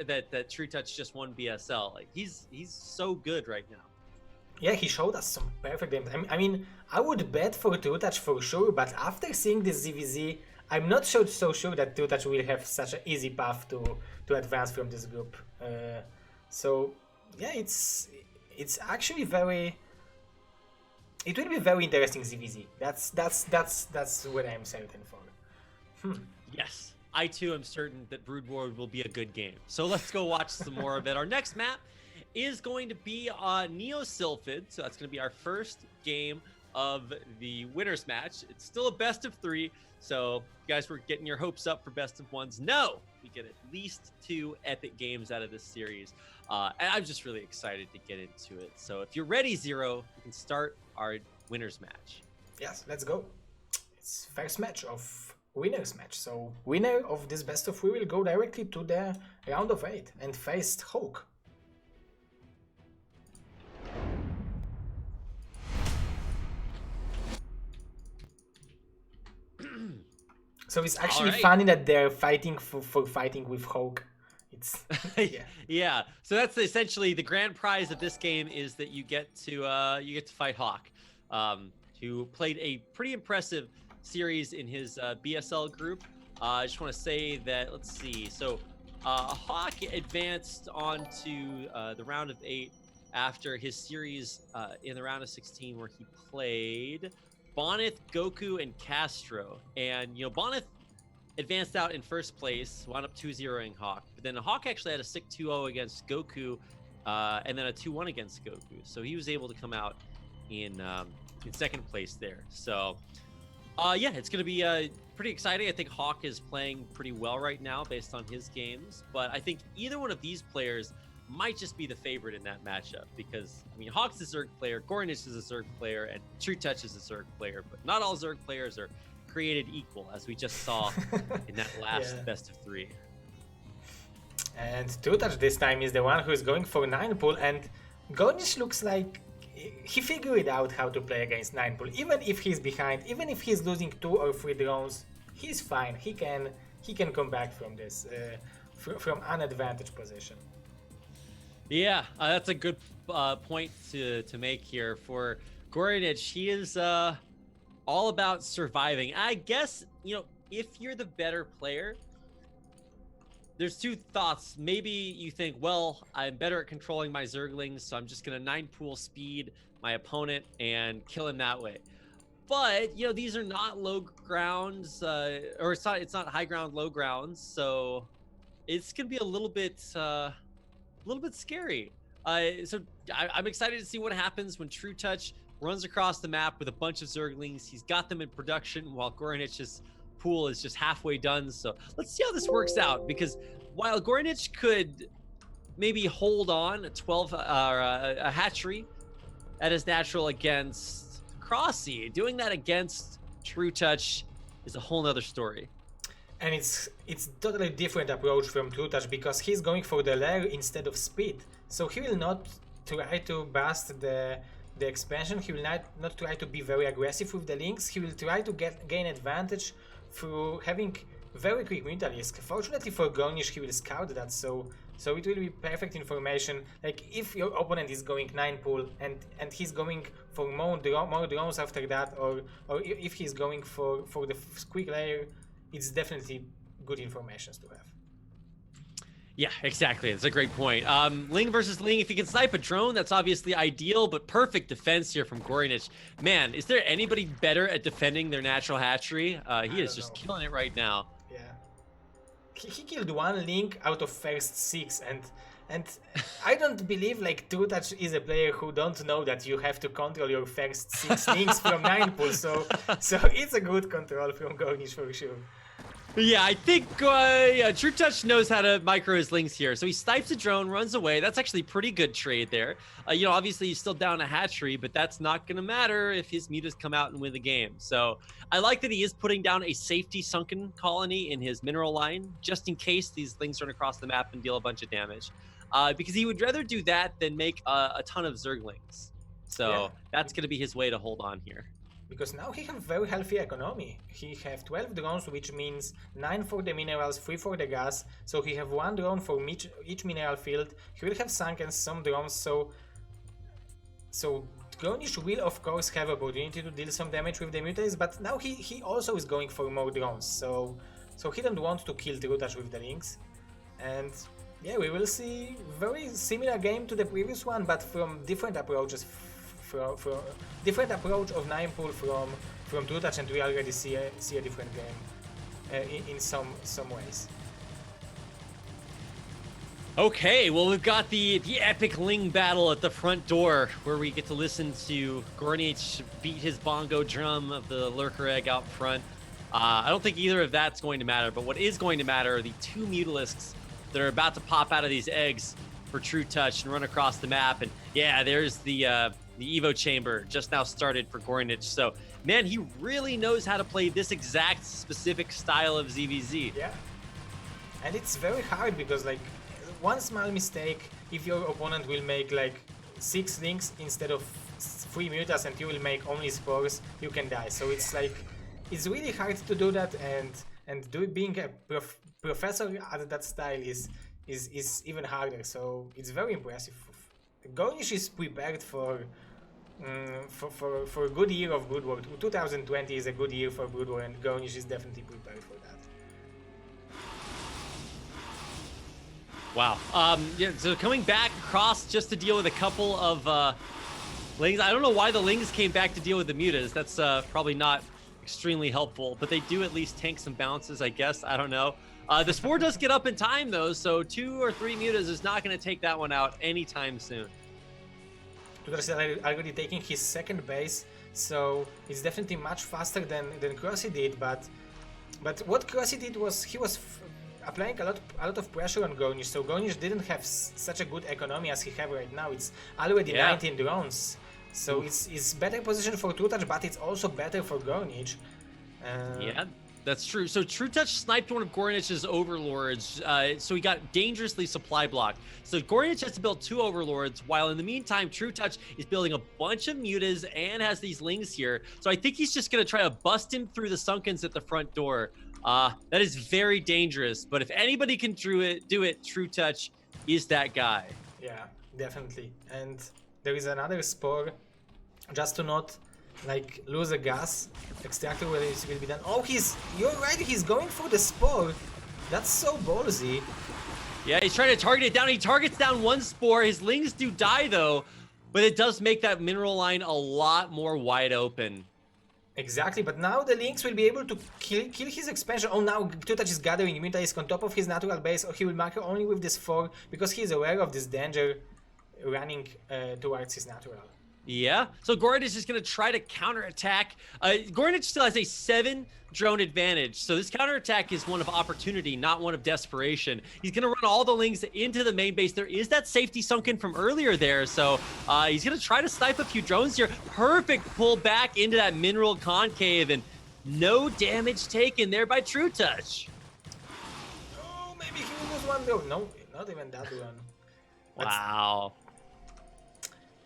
that trutaCz just won BSL. Like he's so good right now. Yeah, he showed us some perfect games. I mean, I would bet for trutaCz for sure, but after seeing this ZvZ, I'm not so sure that trutaCz will have such an easy path to advance from this group. So yeah, it's actually very. It will be very interesting ZvZ. That's what I'm certain for. Yes, I too am certain that Broodwar will be a good game. So let's go watch some more of it. Our next map is going to be Neo Sylphid. So that's going to be our first game of the winners match. It's still a best of 3. So you guys were getting your hopes up for best of 1s. No, we get at least 2 epic games out of this series. And I'm just really excited to get into it. So if you're ready, Zero, we can start our winners match. Yes, let's go. It's first match of winners match. So winner of this best of 3 will go directly to the round of 8 and face Hawk. So it's actually funny that they're fighting for fighting with Hawk. It's yeah. So that's essentially the grand prize of this game is that you get to fight Hawk, who played a pretty impressive series in his BSL group. I just want to say that let's see. So Hawk advanced on to the round of 8 after his series in the round of 16 where he played Bonith, Goku, and Castro. And, Bonith advanced out in first place, wound up 2-0ing Hawk. But then Hawk actually had a sick 2-0 against Goku, and then a 2-1 against Goku. So he was able to come out in second place there. So, yeah, it's going to be pretty exciting. I think Hawk is playing pretty well right now based on his games. But I think either one of these players might just be the favorite in that matchup because, Hawk's a Zerg player, g0rynich is a Zerg player, and trutaCz is a Zerg player, but not all Zerg players are created equal, as we just saw in that last best of 3. And trutaCz this time is the one who is going for 9-pull, and g0rynich looks like he figured out how to play against 9-pull. Even if he's behind, even if he's losing 2 or 3 drones, he's fine. He can come back from this, from an advantage position. Yeah, that's a good point to make here for g0rynich. He is all about surviving. I guess, if you're the better player, there's 2 thoughts. Maybe you think, well, I'm better at controlling my Zerglings, so I'm just going to 9-pool speed my opponent and kill him that way. But, these are not low grounds, or it's not high ground, low grounds, so it's going to be a little bit scary. So I'm excited to see what happens when trutaCz runs across the map with a bunch of Zerglings. He's got them in production while g0rynich pool is just halfway done. So let's see how this works out, because while g0rynich could maybe hold on a 12 a hatchery at his natural against Crossy, doing that against trutaCz is a whole nother story. And it's totally different approach from trutaCz because he's going for the lair instead of speed. So he will not try to bust the expansion. He will not try to be very aggressive with the links. He will try to gain advantage through having very quick Mutalisk. Fortunately for g0rynich, he will scout that, so it will be perfect information. Like if your opponent is going 9-pull and he's going for more drones after that, or if he's going for the quick layer, it's definitely good information to have. Yeah, exactly. That's a great point. Ling versus Ling, if you can snipe a drone, that's obviously ideal, but perfect defense here from g0rynich. Man, is there anybody better at defending their natural hatchery? He is just killing it right now. Yeah. He killed 1 Link out of first 6, and I don't believe like trutaCz is a player who don't know that you have to control your first 6 links from 9-pull, so it's a good control from g0rynich for sure. Yeah, I think trutaCz knows how to micro his links here. So he snipes a drone, runs away. That's actually pretty good trade there. Obviously he's still down a hatchery, but that's not going to matter if his mutas come out and win the game. So I like that he is putting down a safety sunken colony in his mineral line, just in case these things run across the map and deal a bunch of damage. Because he would rather do that than make a ton of Zerglings. So that's going to be his way to hold on here. because now he have very healthy economy. He have 12 drones, which means 9 for the minerals, 3 for the gas. So he have 1 drone for each mineral field. He will have sunken some drones, so g0rynich will of course have opportunity to deal some damage with the mutants, but now he also is going for more drones, so he don't want to kill trutaCz with the links. And yeah, we will see very similar game to the previous one, but from different approaches, from different approach of 9-pool from trutaCz, and we already see a different game in some ways. Okay, well, we've got the epic Ling battle at the front door, where we get to listen to g0rynich beat his bongo drum of the lurker egg out front. I don't think either of that's going to matter, but what is going to matter are the 2 mutalisks that are about to pop out of these eggs for trutaCz and run across the map. And yeah, there's the Evo chamber just now started for g0rynich. So man, he really knows how to play this exact specific style of ZvZ. Yeah, and it's very hard because like one small mistake, if your opponent will make like 6 links instead of 3 mutas and you will make only spores, you can die. So it's like, it's really hard to do that, and being a professor at that style is even harder. So it's very impressive. g0rynich is prepared for a good year of Broodwar. 2020 is a good year for Broodwar, and g0rynich is definitely prepared for that. Wow. Yeah, so coming back across just to deal with a couple of lings. I don't know why the lings came back to deal with the mutas. That's probably not extremely helpful, but they do at least tank some bounces, I guess. I don't know. The spore does get up in time though, so 2 or 3 mutas is not going to take that one out anytime soon. trutaCz is already taking his 2nd base, so it's definitely much faster than Crossy did. But what Crossy did was he was applying a lot of pressure on g0rynich, so g0rynich didn't have such a good economy as he have right now. It's already 19 drones, so it's better position for trutaCz, but it's also better for g0rynich. Yeah, that's true. So trutaCz sniped one of g0rynich overlords, so he got dangerously supply blocked. So g0rynich has to build 2 overlords, while in the meantime trutaCz is building a bunch of mutas and has these lings here. So I think he's just going to try to bust him through the sunkens at the front door. That is very dangerous, but if anybody can do it, trutaCz is that guy. Yeah, definitely. And there is another spore, just to not like lose a gas. Extractor will be done. Oh, you're right, he's going for the spore. That's so ballsy. Yeah, he's trying to target it down. He targets down 1 spore. His lings do die though, but it does make that mineral line a lot more wide open. Exactly, but now the links will be able to kill his expansion. Oh, now trutaCz is gathering mutalisks on top of his natural base, or he will mark her only with this 4 because he is aware of this danger running towards his natural. Yeah, so g0rynich is going to try to counterattack. g0rynich still has a 7 drone advantage, so this counterattack is one of opportunity, not one of desperation. He's going to run all the lings into the main base. There is that safety sunken from earlier there, so he's going to try to snipe a few drones here. Perfect pull back into that mineral concave, and no damage taken there by trutaCz. Oh, maybe he will lose 1 drone. No, not even that one. Wow.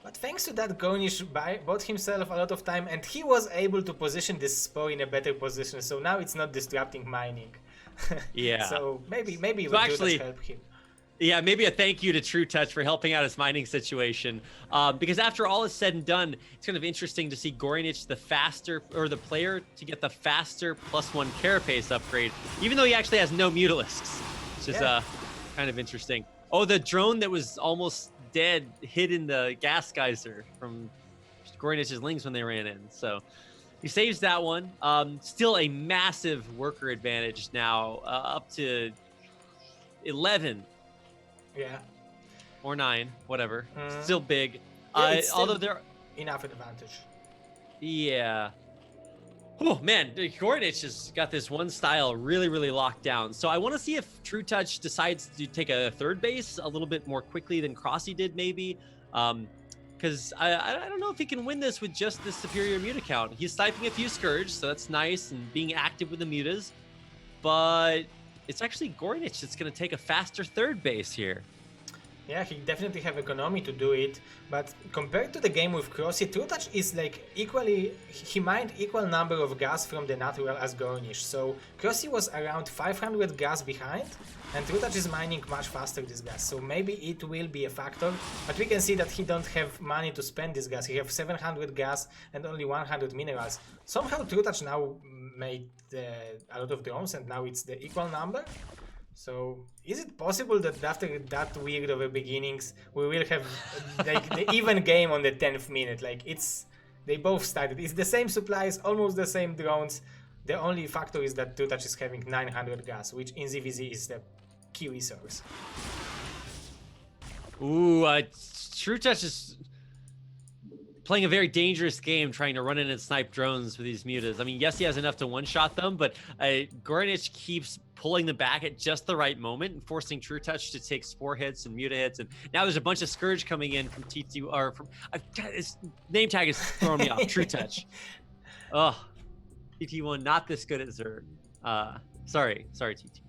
But thanks to that, g0rynich bought himself a lot of time, and he was able to position this spore in a better position, so now it's not disrupting mining. Yeah. So maybe it So would actually help him. Yeah, maybe a thank you to trutaCz for helping out his mining situation. Because after all is said and done, it's kind of interesting to see g0rynich the faster, or the player to get the faster +1 carapace upgrade, even though he actually has no mutalisks, which is kind of interesting. Oh, the drone that was almost dead hid in the gas geyser from g0rynich lings when they ran in. So he saves that one. Still a massive worker advantage now, up to 11. Yeah. Or 9, whatever. Still big. Yeah, although there enough advantage. Yeah. Oh man, g0rynich has got this one style really locked down. So I want to see if trutaCz decides to take a 3rd base a little bit more quickly than Crossy did, maybe. Because I don't know if he can win this with just the superior muta count. He's sniping a few Scourge, so that's nice, and being active with the mutas. But it's actually g0rynich that's going to take a faster 3rd base here. Yeah, he definitely have economy to do it, but compared to the game with Crossy, trutaCz is like he mined equal number of gas from the natural as g0rynich, so Crossy was around 500 gas behind, and trutaCz is mining much faster this gas, so maybe it will be a factor, but we can see that he don't have money to spend this gas, he have 700 gas and only 100 minerals. Somehow trutaCz now made a lot of drones and now it's the equal number. So, is it possible that after that weird of a beginnings, we will have like the even game on the 10th minute? Like they both started. It's the same supplies, almost the same drones. The only factor is that trutaCz is having 900 gas, which in ZvZ is the key resource. Ooh, trutaCz is playing a very dangerous game, trying to run in and snipe drones with these mutas. I mean, yes, he has enough to one-shot them, but g0rynich keeps pulling them back at just the right moment and forcing trutaCz to take spore hits and muta hits. And now there's a bunch of Scourge coming in from TT, or from his name tag is throwing me off. trutaCz. Oh, TT1 not this good at Zerg. Sorry, TT.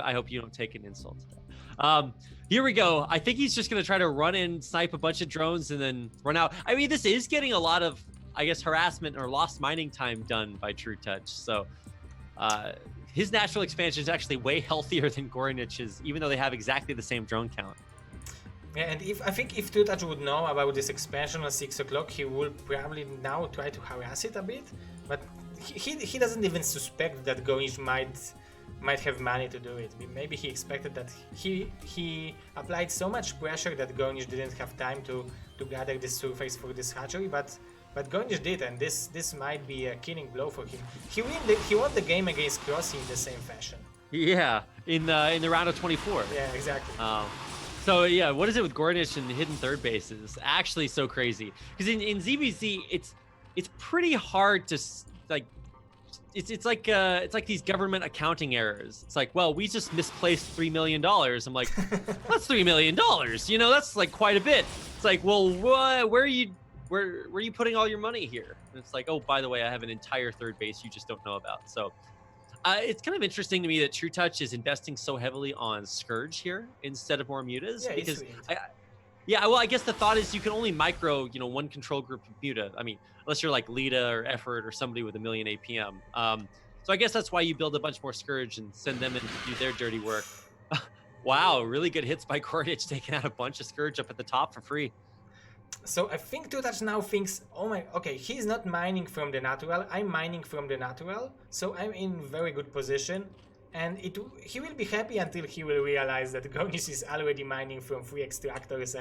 I hope you don't take an insult to that. Here we go. I think he's just going to try to run in, snipe a bunch of drones, and then run out. I mean, this is getting a lot of, I guess, harassment or lost mining time done by trutaCz. So his natural expansion is actually way healthier than g0rynich's, even though they have exactly the same drone count. Yeah, and I think if trutaCz would know about this expansion at 6 o'clock, he will probably now try to harass it a bit. But he doesn't even suspect that g0rynich might have money to do it. Maybe he expected that he applied so much pressure that g0rynich didn't have time to gather this surface for this hatchery, but g0rynich did, and this might be a killing blow for him. He won the game against Crossy in the same fashion. Yeah, in the round of 24. Yeah, exactly. So yeah, what is it with g0rynich and hidden third bases? Actually, so crazy because in ZvZ it's pretty hard to like. It's like these government accounting errors. It's like, well, we just misplaced $3 million. I'm like, that's $3 million. You know, that's like quite a bit. It's like, well, where are you putting all your money here? And it's like, oh, by the way, I have an entire third base you just don't know about. So it's kind of interesting to me that trutaCz is investing so heavily on Scourge here instead of more mutas, Yeah, because well, I guess the thought is you can only micro, one control group of muta. I mean, unless you're like Lita or Effort or somebody with 1 million APM. So I guess that's why you build a bunch more Scourge and send them in to do their dirty work. Wow, really good hits by g0rynich, taking out a bunch of Scourge up at the top for free. So I think trutaCz now thinks, okay, he's not mining from the natural, I'm mining from the natural, so I'm in very good position. And he will be happy until he will realize that g0rynich is already mining from 3 extractors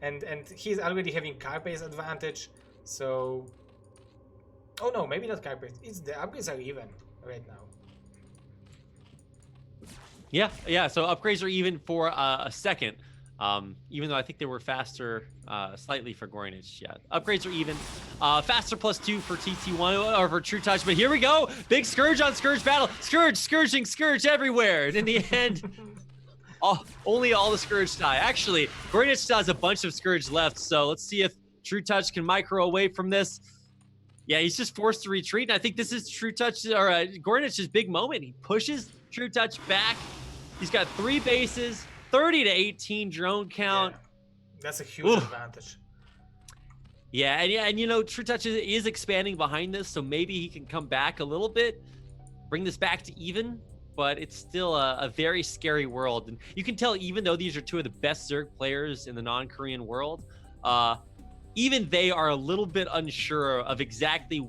and he's already having Carpace advantage. So, oh no, maybe not Carpace. The upgrades are even right now. Yeah. So upgrades are even for a second. Even though I think they were faster slightly for g0rynich. Yeah, upgrades are even. Faster +2 for TT1 or for trutaCz. But here we go. Big Scourge on Scourge battle. Scourging Scourge everywhere. And in the end, only all the Scourge die. Actually, g0rynich still has a bunch of Scourge left. So let's see if trutaCz can micro away from this. Yeah, he's just forced to retreat. And I think this is trutaCz or g0rynich's big moment. He pushes trutaCz back. He's got 3 bases. 30 to 18 drone count. Yeah, that's a huge advantage. Yeah, and trutaCz is expanding behind this, so maybe he can come back a little bit, bring this back to even, but it's still a very scary world. And you can tell, even though these are 2 of the best Zerg players in the non-Korean world, even they are a little bit unsure of exactly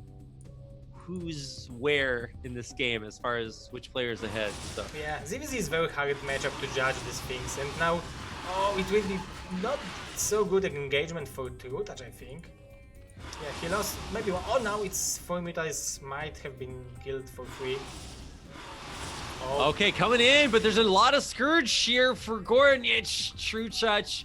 who's where in this game as far as which player is ahead. So. Yeah, ZvZ is very hard matchup to judge these things, and now, it will be not so good an engagement for trutaCz, I think. Yeah, he lost maybe one. Oh, now it's 4 mutas might have been killed for free. Oh. Okay, coming in, but there's a lot of Scourge here for g0rynich. trutaCz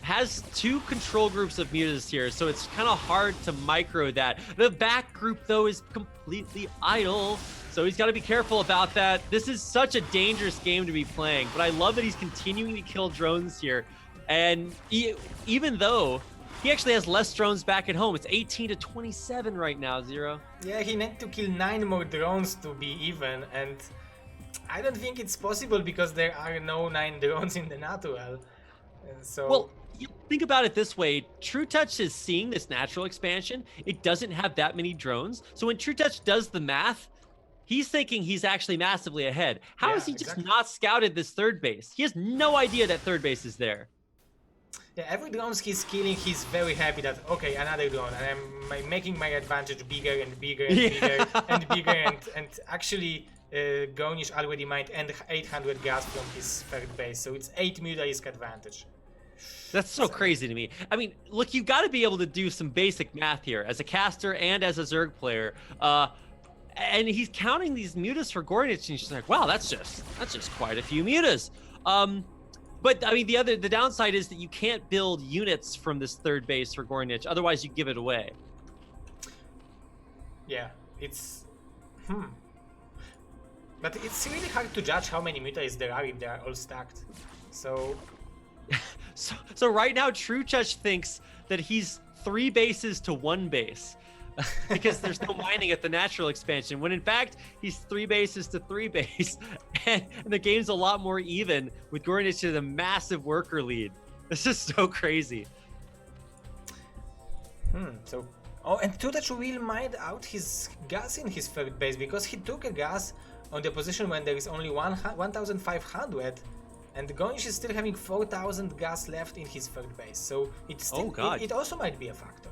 has 2 control groups of mutas here, so it's kind of hard to micro that. The back group, though, is completely idle, so he's got to be careful about that. This is such a dangerous game to be playing, but I love that he's continuing to kill drones here. And even though he actually has less drones back at home, it's 18 to 27 right now, Zero. Yeah, he needs to kill 9 more drones to be even, and I don't think it's possible because there are no 9 drones in the natural. So Well, you think about it this way. trutaCz is seeing this natural expansion. It doesn't have that many drones. So when trutaCz does the math, he's thinking he's actually massively ahead. How yeah, has he just exactly. not scouted this third base? He has no idea that third base is there. Yeah, every drone he's killing, he's very happy that, okay, another drone, and I'm making my advantage bigger and bigger and bigger and bigger, and actually g0rynich already mined 800 gas from his third base, so it's 8 mutalisk advantage. That's so crazy to me. I mean, look, you've got to be able to do some basic math here as a caster and as a Zerg player. And he's counting these mutas for g0rynich, and she's like, wow, that's just quite a few mutas. But I mean, the downside is that you can't build units from this third base for g0rynich, otherwise you give it away. Yeah, it's but it's really hard to judge how many mutas there are if they are all stacked. So So right now, trutaCz thinks that he's 3 bases to 1 base. Because there's no mining at the natural expansion, when in fact he's 3 bases to 3 base, and the game's a lot more even with g0rynich to the massive worker lead. This is so crazy. So and trutaCz will mine out his gas in his third base because he took a gas on the position when there is only 1,500, and g0rynich is still having 4,000 gas left in his third base. So it's still, it also might be a factor.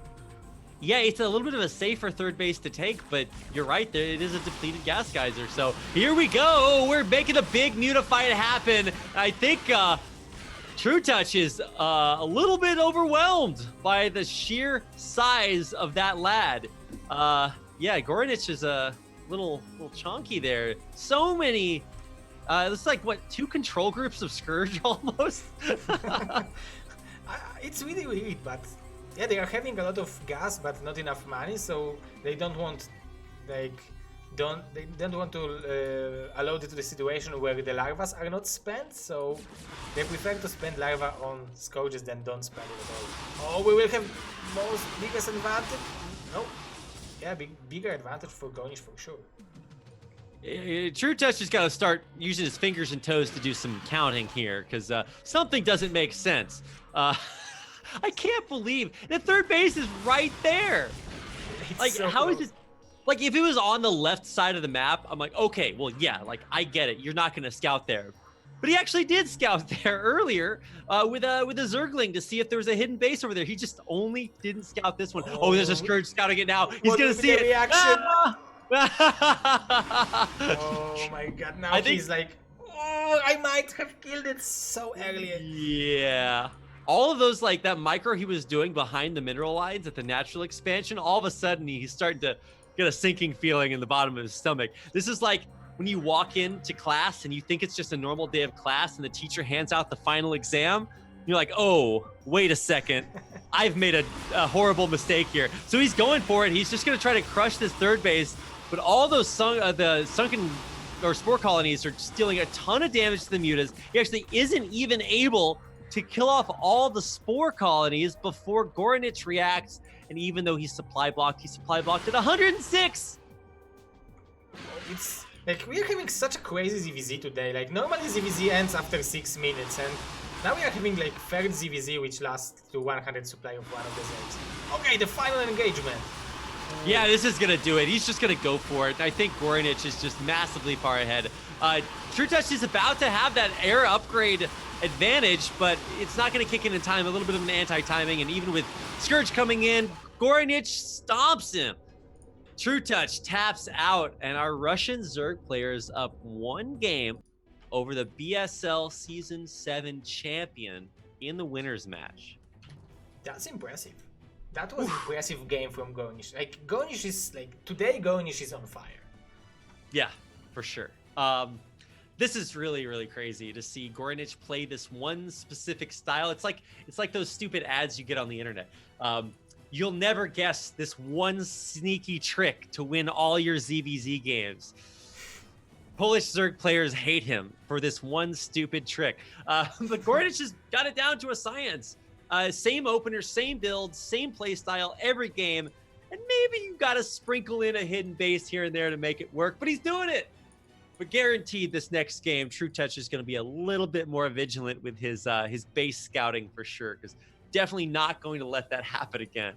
Yeah, it's a little bit of a safer third base to take, but you're right, it is a depleted gas geyser. So here we go. We're making a big muta fight happen. I think trutaCz is a little bit overwhelmed by the sheer size of that lad. Yeah, g0rynich is a little chunky there. So many. It's like, what, 2 control groups of Scourge almost? It's really weird, but yeah, they are having a lot of gas but not enough money, so they don't want they don't want to allow it to the situation where the larvas are not spent, so they prefer to spend larva on Scourges than don't spend it at all. Oh, we will have biggest advantage? No. Yeah, bigger advantage for g0rynich for sure. trutaCz just got to start using his fingers and toes to do some counting here, because something doesn't make sense. I can't believe the third base is right there. It's like, so how close. is it? Like, if it was on the left side of the map, I'm like, okay, well, yeah, like, I get it. You're not going to scout there. But he actually did scout there earlier with a Zergling to see if there was a hidden base over there. He just only didn't scout this one. Oh, there's a Scourge scouting it now. He's going to see it. Reaction? Ah! Oh my god, now he's like, oh, I might have killed it so early. Yeah. All of those, like that micro he was doing behind the mineral lines at the natural expansion, all of a sudden he's starting to get a sinking feeling in the bottom of his stomach. This is like when you walk into class and you think it's just a normal day of class and the teacher hands out the final exam. You're like, oh, wait a second. I've made a horrible mistake here. So he's going for it. He's just going to try to crush this third base. But all those the sunken or spore colonies are dealing a ton of damage to the mutas. He actually isn't even able to kill off all the spore colonies before g0rynich reacts, and even though he's supply blocked at 106! It's like, we're having such a crazy ZvZ today. Like, normally ZvZ ends after 6 minutes, and now we are having like third ZvZ which lasts to 100 supply of one of the Zergs. Okay, the final engagement. Yeah, this is gonna do it. He's just gonna go for it. I think g0rynich is just massively far ahead. trutaCz is about to have that air upgrade advantage, but it's not going to kick in time. A little bit of an anti-timing, and even with Scourge coming in, g0rynich stomps him. trutaCz taps out, and our Russian Zerg players up 1 game over the BSL Season 7 champion in the winners match. That's impressive. That was impressive game from g0rynich. Like, g0rynich is like, today g0rynich is on fire. Yeah, for sure. This is really, really crazy to see g0rynich play this one specific style. It's like those stupid ads you get on the internet. You'll never guess this one sneaky trick to win all your ZvZ games. Polish Zerg players hate him for this one stupid trick. But g0rynich has got it down to a science. Same opener, same build, same play style every game. And maybe you got to sprinkle in a hidden base here and there to make it work, but he's doing it. But guaranteed, this next game, trutaCz is going to be a little bit more vigilant with his base scouting for sure, because definitely not going to let that happen again.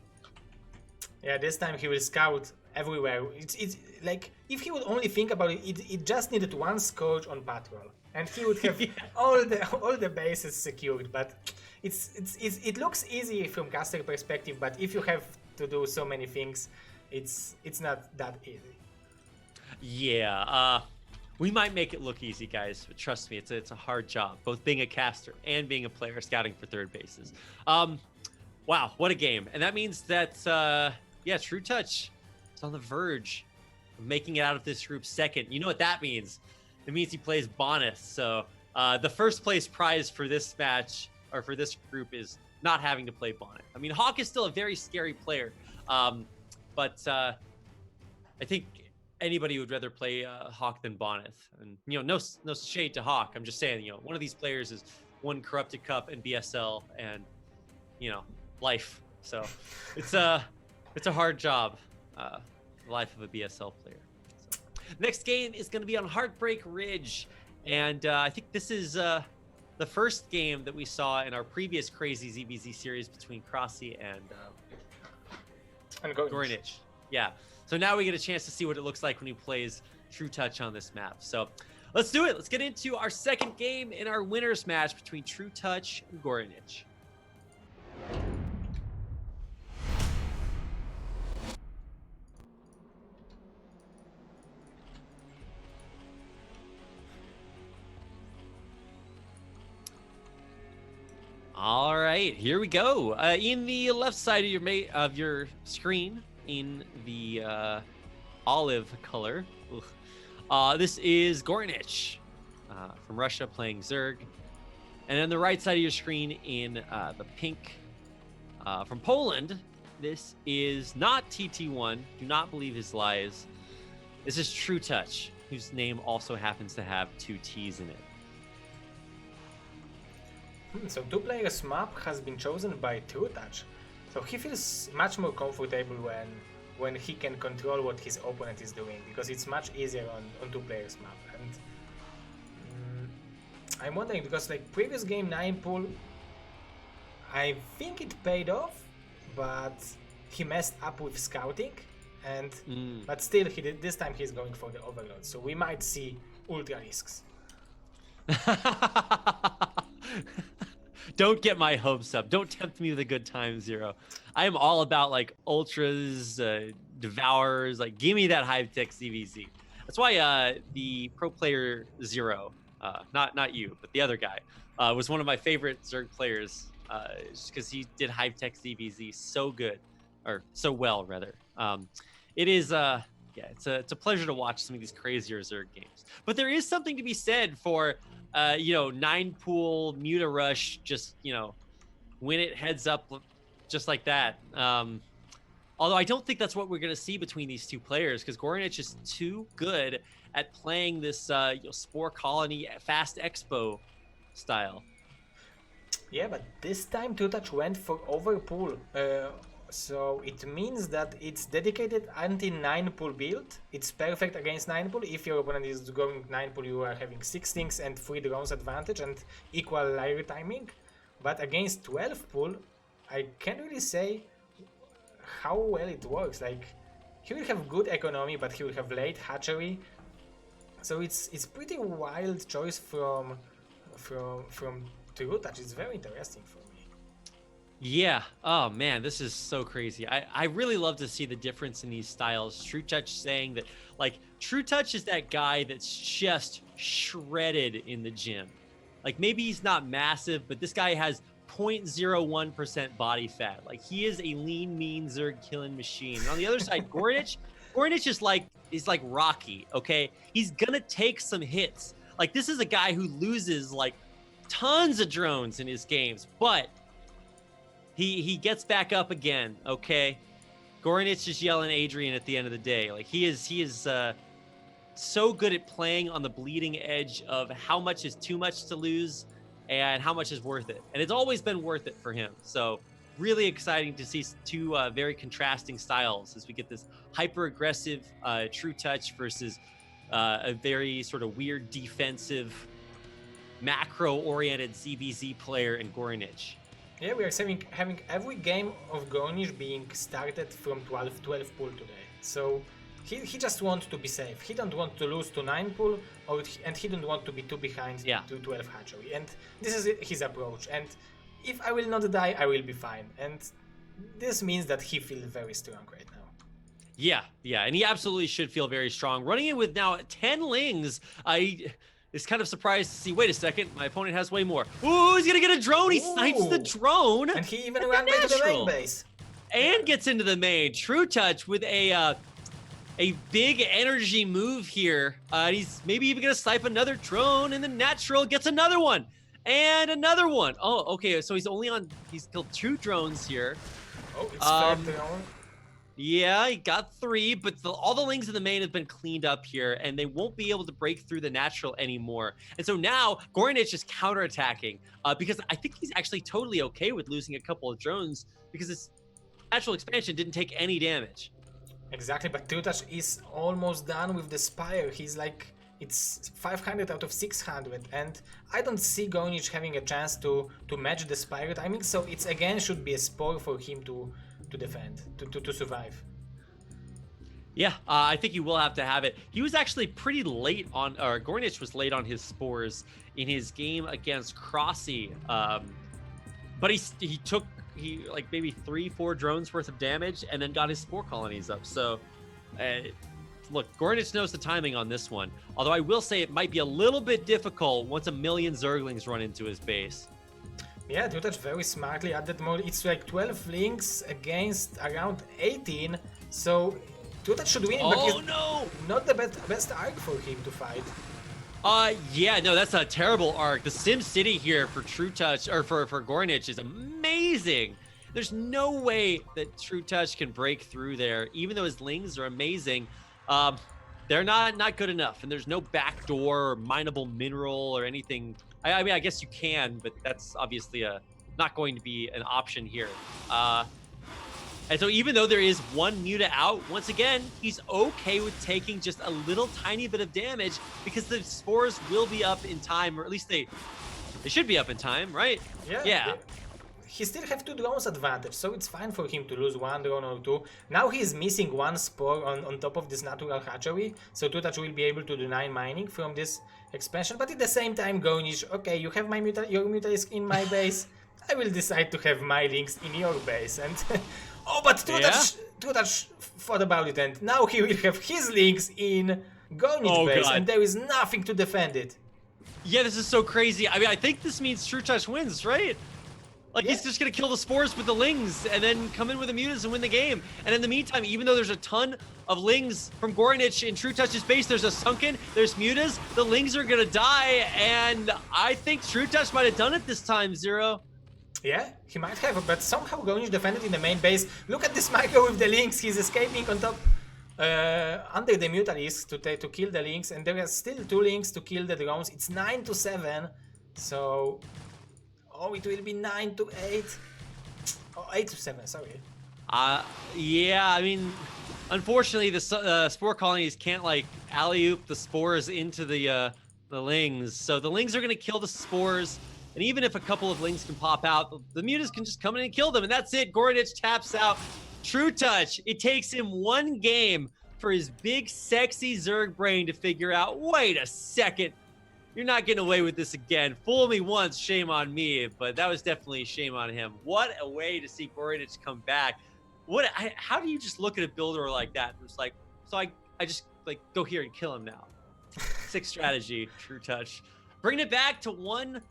Yeah, this time he will scout everywhere. It's like if he would only think about it, it just needed one scourge on patrol, and he would have all the bases secured. But it looks easy from caster perspective, but if you have to do so many things, it's not that easy. Yeah, we might make it look easy, guys, but trust me, it's a hard job, both being a caster and being a player scouting for third bases. Wow, what a game. And that means that, yeah, trutaCz is on the verge of making it out of this group second. You know what that means? It means he plays Bonus. So the first place prize for this match, or for this group, is not having to play Bonnet. I mean, Hawk is still a very scary player, but I think anybody would rather play Hawk than Bonnet. And, you know, no shade to Hawk. I'm just saying, you know, one of these players is won Corrupted Cup and BSL and, you know, life. So it's a hard job, the life of a BSL player. So, next game is going to be on Heartbreak Ridge. And I think this is the first game that we saw in our previous crazy ZvZ series between Crossy and g0rynich. Yeah. So now we get a chance to see what it looks like when he plays trutaCz on this map. So let's do it. Let's get into our second game in our winners match between trutaCz and g0rynich. All right, here we go. In the left side of your screen, in the olive color, this is g0rynich from Russia playing Zerg, and on the right side of your screen, in the pink from Poland, this is not TT1. Do not believe his lies. This is trutaCz, whose name also happens to have 2 T's in it. So 2 players map has been chosen by trutaCz, so he feels much more comfortable when he can control what his opponent is doing, because it's much easier on 2 players map. And I'm wondering, because like previous game 9 pool, I think it paid off, but he messed up with scouting, and but still this time he's going for the overload, so we might see ultra risks. Don't get my hopes up. Don't tempt me with a good time, Zero. I am all about like ultras, devourers. Like, give me that high tech ZvZ. That's why the pro player Zero, not you, but the other guy, was one of my favorite Zerg players, just because he did high tech ZvZ so good, or so well rather. It is yeah, it's a pleasure to watch some of these crazier Zerg games. But there is something to be said for, you know, 9 pool, Muta Rush, just, you know, win it heads up just like that. Although I don't think that's what we're going to see between these 2 players, because g0rynich is too good at playing this you know, Spore Colony fast expo style. Yeah, but this time trutaCz went for overpool. So it means that it's dedicated anti-9 pool build. It's perfect against 9 pool. If your opponent is going 9 pool, you are having 6 things and 3 drones advantage and equal lyre timing. But against 12 pool, I can't really say how well it works. Like, he will have good economy, but he will have late hatchery. So it's pretty wild choice from trutaCz. It's very interesting for me. Yeah. Oh man, this is so crazy. I really love to see the difference in these styles. trutaCz saying that, like, trutaCz is that guy that's just shredded in the gym. Like, maybe he's not massive, but this guy has 0.01% body fat. Like, he is a lean, mean Zerg killing machine. And on the other side, g0rynich is like Rocky. Okay, he's gonna take some hits. Like, this is a guy who loses like tons of drones in his games, but he gets back up again, okay? g0rynich is yelling Adrian at the end of the day. Like, he is so good at playing on the bleeding edge of how much is too much to lose and how much is worth it. And it's always been worth it for him. So really exciting to see 2 very contrasting styles as we get this hyper-aggressive trutaCz versus a very sort of weird defensive, macro-oriented ZvZ player in g0rynich. Yeah, we are having every game of g0rynich being started from 12 pool today. So he just wants to be safe. He don't want to lose to 9 pool, and he don't want to be too behind to 12 hatchery. And this is his approach. And if I will not die, I will be fine. And this means that he feels very strong right now. Yeah, and he absolutely should feel very strong. Running in with now 10 lings, I is kind of surprised to see, wait a second, my opponent has way more. Ooh, he's gonna get a drone. He snipes the drone. And he even ran back to the main base. And gets into the main. trutaCz with a big energy move here. He's maybe even gonna snipe another drone, and the natural gets another one. And another one. Oh, okay, so he's killed 2 drones here. Oh, it's fair drone. Yeah, he got 3, but all the lings in the main have been cleaned up here, and they won't be able to break through the natural anymore. And so now g0rynich is counterattacking because I think he's actually totally okay with losing a couple of drones because his natural expansion didn't take any damage. Exactly, but trutaCz is almost done with the Spire. He's like, it's 500 out of 600, and I don't see g0rynich having a chance to match the Spire timing, so it's again should be a spore for him to defend, to survive. Yeah, I think he will have to have it. He was actually pretty late on, or g0rynich was late on his spores in his game against Crossy, but he took like maybe 3-4 drones worth of damage and then got his spore colonies up. So look, g0rynich knows the timing on this one, although I will say it might be a little bit difficult once 1 million zerglings run into his base. Yeah, trutaCz very smartly at that mode. It's like 12 links against around 18, so trutaCz should win, but it's not the best arc for him to fight. Yeah, no, that's a terrible arc. The Sim City here for trutaCz, or for g0rynich is amazing. There's no way that trutaCz can break through there, even though his lings are amazing. They're not good enough, and there's no backdoor or mineable mineral or anything. I mean, I guess you can, but that's obviously not going to be an option here. And so even though there is 1 muta out, once again, he's okay with taking just a little tiny bit of damage because the spores will be up in time, or at least they should be up in time, right? Yeah. He still have 2 drones advantage, so it's fine for him to lose 1 drone or 2. Now he's missing 1 spore on top of this natural hatchery, so trutaCz will be able to do 9 mining from this expansion, but at the same time g0rynich, okay, you have your muta is in my base, I will decide to have my links in your base, and oh, but trutaCz thought about it, and now he will have his links in g0rynich base, and there is nothing to defend it. Yeah, this is so crazy. I mean, I think this means trutaCz wins, right? Like, he's just going to kill the spores with the lings and then come in with the mutas and win the game. And in the meantime, even though there's a ton of lings from g0rynich in trutaCz's base, there's a sunken, there's mutas, the lings are going to die, and I think trutaCz might have done it this time, Zero. Yeah, he might have, but somehow g0rynich defended in the main base. Look at this micro with the links, he's escaping on top, under the mutalisks to kill the links, and there are still 2 links to kill the drones. It's 9-7, so... Oh, it will be 9-8. Oh, 8-7, sorry. Yeah, I mean, unfortunately, the spore colonies can't, like, alley-oop the spores into the lings. So the lings are going to kill the spores, and even if a couple of lings can pop out, the mutas can just come in and kill them, and that's it. g0rynich taps out. trutaCz, it takes him 1 game for his big, sexy Zerg brain to figure out, wait a second, you're not getting away with this again. Fool me once, shame on me, but that was definitely shame on him. What a way to see g0rynich come back. How do you just look at a builder like that? It's like, so I just like go here and kill him now. Sick strategy, trutaCz. Bringing it back to 1-1.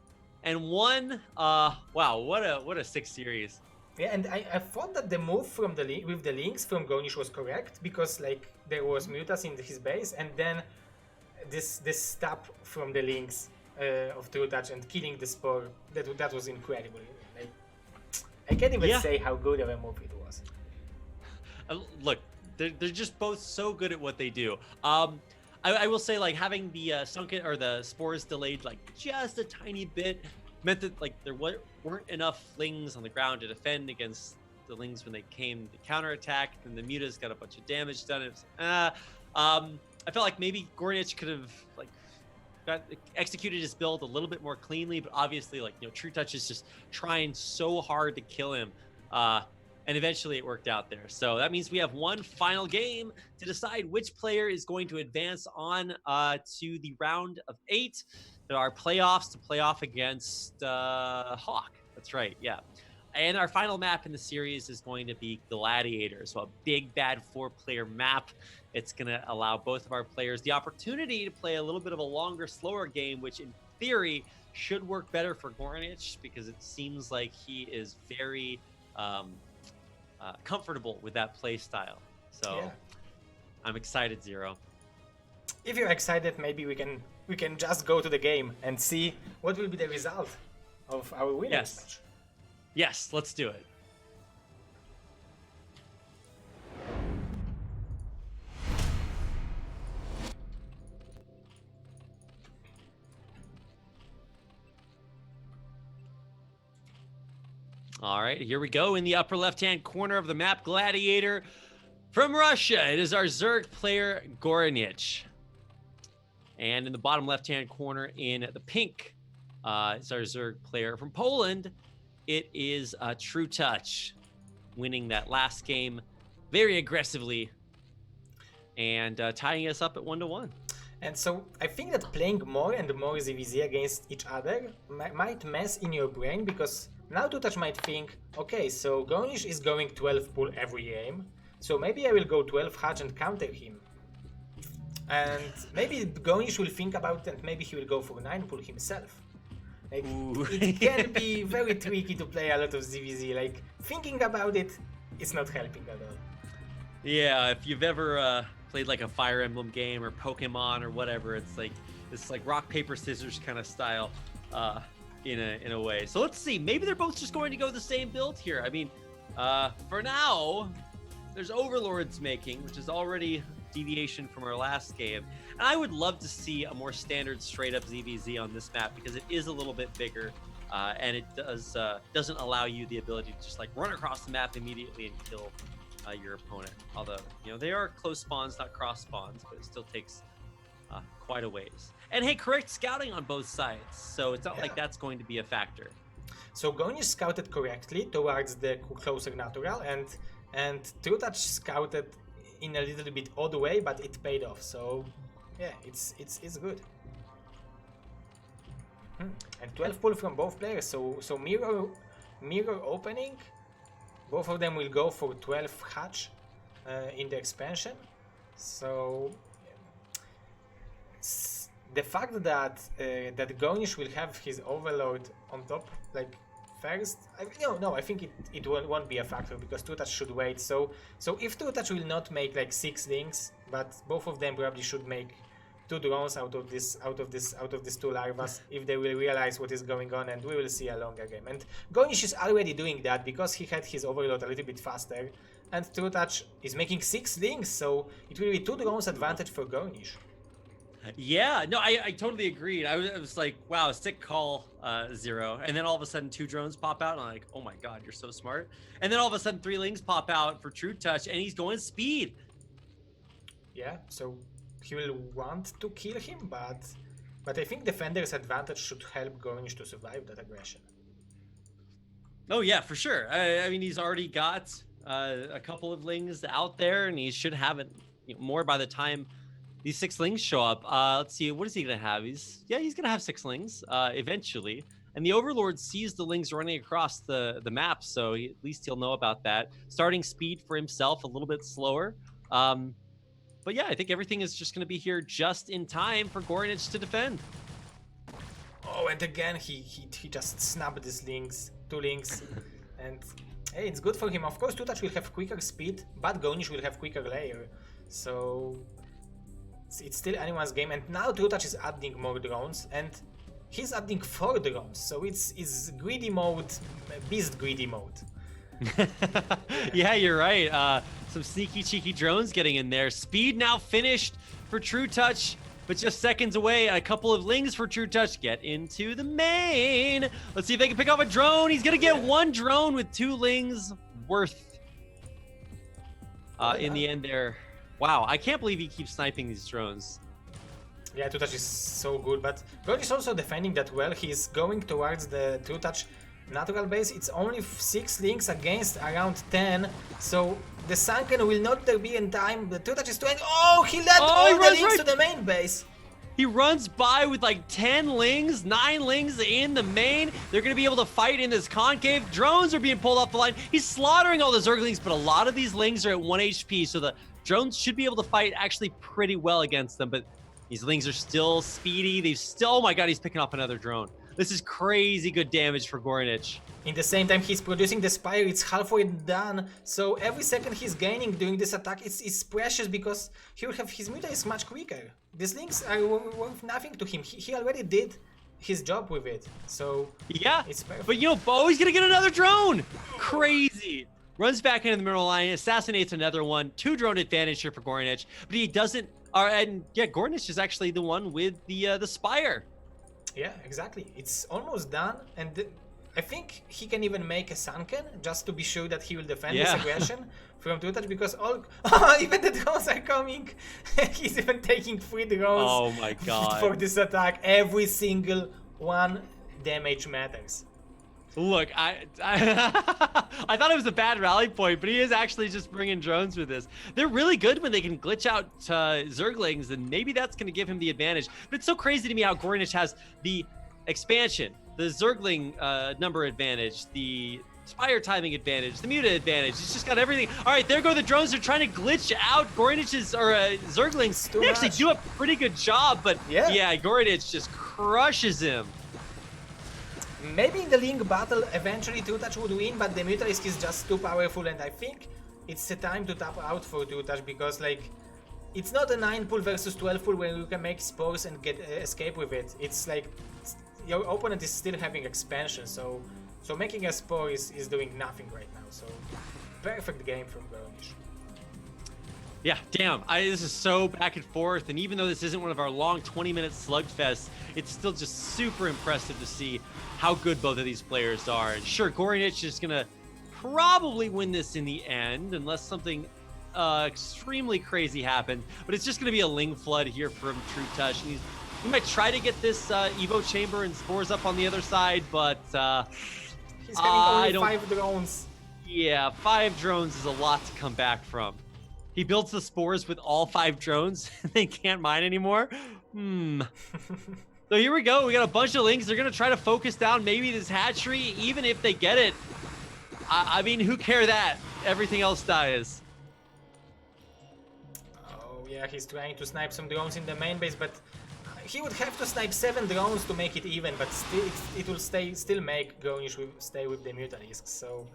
Wow, what a sick series. Yeah, and I thought that the move from with the links from g0rynich was correct, because like there was mutas in his base, and then this stab from the links of trutaCz and killing the spore, that was incredible. Like, I can't even say how good of a move it was. Look, they're just both so good at what they do. I will say, like, having the sunken or the spores delayed like just a tiny bit meant that like there weren't enough lings on the ground to defend against the lings when they came to counterattack, and the mutas got a bunch of damage done. It was, I felt like maybe g0rynich could have like executed his build a little bit more cleanly, but obviously, like, you know, trutaCz is just trying so hard to kill him, and eventually it worked out there. So that means we have one final game to decide which player is going to advance on to the round of 8. There are playoffs to play off against Hawk. That's right, yeah. And our final map in the series is going to be Gladiator, so a big bad 4-player map. It's going to allow both of our players the opportunity to play a little bit of a longer, slower game, which in theory should work better for g0rynich because it seems like he is very comfortable with that play style. So yeah. I'm excited, Zero. If you're excited, maybe we can just go to the game and see what will be the result of our winners. Yes. Yes, let's do it. All right, here we go. In the upper left-hand corner of the map, Gladiator from Russia. It is our Zerg player, g0rynich. And in the bottom left-hand corner in the pink, it's our Zerg player from Poland. It is trutaCz winning that last game very aggressively and tying us up at 1-1. And so I think that playing more and more ZvZ against each other might mess in your brain, because now trutaCz might think, okay, so g0rynich is going 12 pull every game, so maybe I will go 12 hatch and counter him. And maybe g0rynich will think about it and maybe he will go for 9 pull himself. Like, it can be very tricky to play a lot of ZvZ. Like, thinking about it, it's not helping at all. Yeah, if you've ever played like a Fire Emblem game or Pokemon or whatever, it's like rock paper scissors kind of style in a way. So let's see. Maybe they're both just going to go the same build here. I mean, for now, there's Overlords making, which is already deviation from our last game, and I would love to see a more standard straight up ZvZ on this map because it is a little bit bigger, and it doesn't allow you the ability to just like run across the map immediately and kill your opponent. Although, you know, they are close spawns, not cross spawns, but it still takes quite a ways. And hey, correct scouting on both sides, so it's not like that's going to be a factor. So g0rynich scouted correctly towards the closer natural, and trutaCz scouted in a little bit odd way, but it paid off. So yeah, it's good. And 12 pull from both players. So mirror opening. Both of them will go for 12 hatch in the expansion. So the fact that that g0rynich will have his Overlord on top, like first, I think it won't be a factor because trutaCz should wait. So if trutaCz will not make like 6 links, but both of them probably should make 2 drones out of these 2 larvas if they will realize what is going on, and we will see a longer game. And g0rynich is already doing that because he had his Overlord a little bit faster, and trutaCz is making 6 links, so it will be 2 drones advantage for g0rynich. Yeah, no, I totally agreed. I was like, wow, sick call, Zero. And then all of a sudden 2 drones pop out, and I'm like, oh my god, you're so smart. And then all of a sudden 3 lings pop out for trutaCz, and he's going speed. Yeah, so he will want to kill him, but I think Defender's advantage should help g0rynich to survive that aggression. Oh yeah, for sure. I mean, he's already got a couple of lings out there, and he should have it more by the time these 6 lings show up. Let's see, what is he gonna have? He's gonna have 6 lings eventually. And the Overlord sees the lings running across the map, so at least he'll know about that. Starting speed for himself a little bit slower. But yeah, I think everything is just gonna be here just in time for g0rynich to defend. Oh, and again he just snapped these links, 2 links, and hey, it's good for him. Of course, trutaCz will have quicker speed, but g0rynich will have quicker layer. So it's still anyone's game, and now trutaCz is adding more drones, and he's adding 4 drones, so it's greedy mode, beast greedy mode. Yeah, you're right. Some sneaky cheeky drones getting in there. Speed now finished for trutaCz, but just seconds away. A couple of lings for trutaCz. Get into the main. Let's see if they can pick off a drone. He's gonna get 1 drone with 2 lings worth. In the end there. Wow, I can't believe he keeps sniping these drones. Yeah, trutaCz is so good, but Gord is also defending that well. He's going towards the trutaCz natural base. It's only 6 links against around 10, so the sunken will not be in time. The trutaCz is trying. Oh, he led all the links to the main base. He runs by with like 10 lings, 9 lings in the main. They're going to be able to fight in this concave. Drones are being pulled off the line. He's slaughtering all the Zerglings, but a lot of these lings are at 1 HP, so the drones should be able to fight actually pretty well against them, but these lings are still speedy. They've still, oh my god, he's picking off another drone. This is crazy good damage for g0rynich. In the same time, he's producing the Spire, it's halfway done, so every second he's gaining during this attack, it's precious because he will have his meter is much quicker. These links are worth nothing to him. He already did his job with it, so yeah, it's perfect. But you know, Bo, he's gonna get another drone. Crazy. Runs back into the middle line, assassinates another one. 2 drone advantage here for g0rynich, but he doesn't. And yeah, g0rynich is actually the one with the Spire. Yeah, exactly. It's almost done, and I think he can even make a sunken just to be sure that he will defend this aggression from trutaCz, because all even the drones are coming. He's even taking 3 drones. Oh my god! For this attack, every single one damage matters. Look, I thought it was a bad rally point, but he is actually just bringing drones with this. They're really good when they can glitch out Zerglings, and maybe that's going to give him the advantage. But it's so crazy to me how g0rynich has the expansion, the Zergling number advantage, the Spire timing advantage, the Muta advantage. He's just got everything. All right, there go the drones. They're trying to glitch out g0rynich's or Zerglings. They actually do a pretty good job, but yeah, g0rynich just crushes him. Maybe in the link battle, eventually trutaCz would win, but the Mutalisk is just too powerful, and I think it's the time to tap out for trutaCz, because like, it's not a 9 pull versus 12 pull where you can make spores and get escape with it. It's like, your opponent is still having expansion, so making a spore is doing nothing right now, so perfect game from g0rynich. Yeah, damn, this is so back and forth, and even though this isn't one of our long 20-minute slugfests, it's still just super impressive to see how good both of these players are. And sure, g0rynich is gonna probably win this in the end, unless something extremely crazy happens, but it's just gonna be a ling flood here from trutaCz, and he might try to get this Evo chamber and spores up on the other side, but he's having only 5 drones. Yeah, 5 drones is a lot to come back from. He builds the spores with all 5 drones. They can't mine anymore. So here we go. We got a bunch of lings. They're going to try to focus down maybe this hatchery, even if they get it. I mean, who cares that? Everything else dies. Oh, yeah, he's trying to snipe some drones in the main base, but he would have to snipe 7 drones to make it even, but still, it will still make g0rynich stay with the Mutalisk, so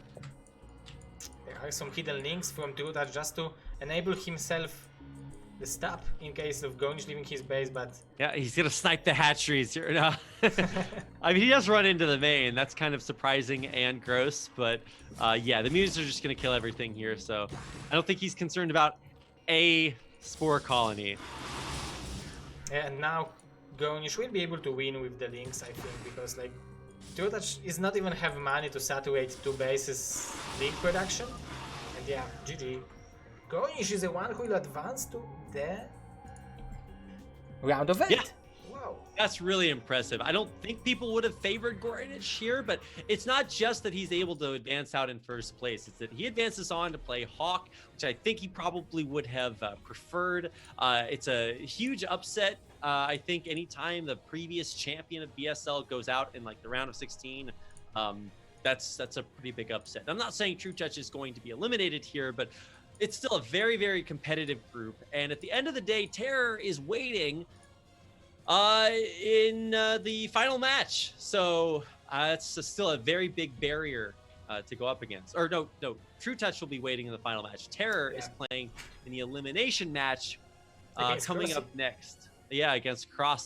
there are some hidden links from trutaCz just to enable himself the stop in case of g0rynich leaving his base, but yeah, he's gonna snipe the hatcheries here now. I mean, he does run into the main. That's kind of surprising and gross, but yeah, the mutants are just gonna kill everything here, so I don't think he's concerned about a spore colony. And now g0rynich will be able to win with the links, I think, because like trutaCz is not even have money to saturate 2 bases link production, and yeah, GG. g0rynich is the one who will advance to the round of 8. Yeah. Wow. That's really impressive. I don't think people would have favored g0rynich here, but it's not just that he's able to advance out in first place. It's that he advances on to play Hawk, which I think he probably would have preferred. It's a huge upset. I think anytime the previous champion of BSL goes out in like the round of 16, that's a pretty big upset. I'm not saying trutaCz is going to be eliminated here, but it's still a very, very competitive group. And at the end of the day, Terror is waiting in the final match. So it's still a very big barrier to go up against. Or no, trutaCz will be waiting in the final match. Terror is playing in the elimination match coming up next. Yeah, against Cross.